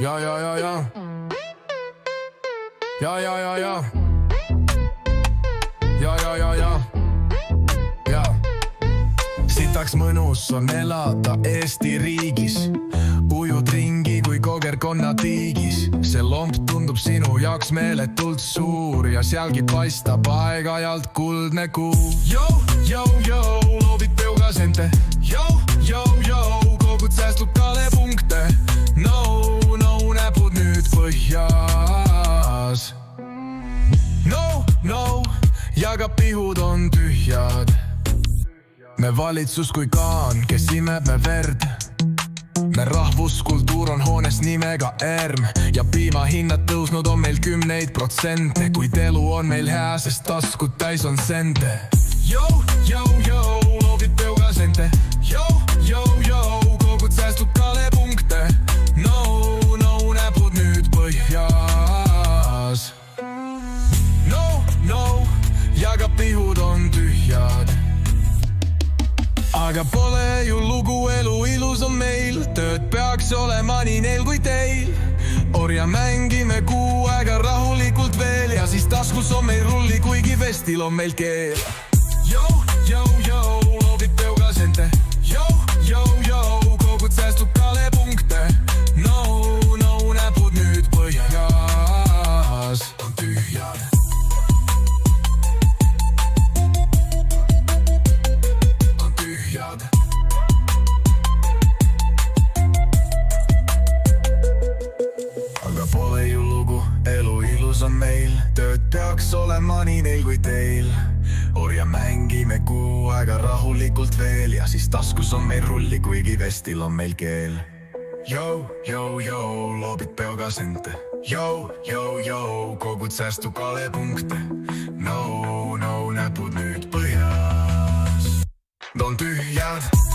Ja. Sitaks mõnus on elada Eesti riigis. Ujud ringi kui kogerkonna tiigis. See lomp tundub sinu jaoks meeletult suur ja sealgi paistab aeg-ajalt kuldne kuu. Loobid peuga sente. Kogud säästud kalepunkte. No, näpud nüüd põhjas. No, ja ka pihud on tühjad. Me valitsus kui kaan, kes imeb me verd. Me rahvuskultuur on hoones nimega ERM ja piimahinnad tõusnud on meil 10%. Kuid elu on meil hea, sest taskud täis on sente. Loobid peuga sente. Kogud säästud kalepunkte. No, näpud nüüd põhjas. No, ja ka pihud on tühjad. Aga pole ju lugu, elu ilus on meil. Tööd peaks olema nii neil kui teil. Orja mängime kuu aega rahulikult veel. Ja siis taskus on meil rulli, kuigi vestil on meil keel. Loobid peuga sente. Kogud säästud kalepunkte. No, näpud nüüd põhjas. On tühjad. Aga pole ju lugu, elu ilus on meil. Tööd peaks olema nii neil kui teil. Orja mängime kuu aega rahulikult veel. Ja siis taskus on meil rulli, kuigi vestil on meil keel. Loobid peuga sente. Kogud säästu kalepunkte. No, näpud nüüd põhjas. On tühjad.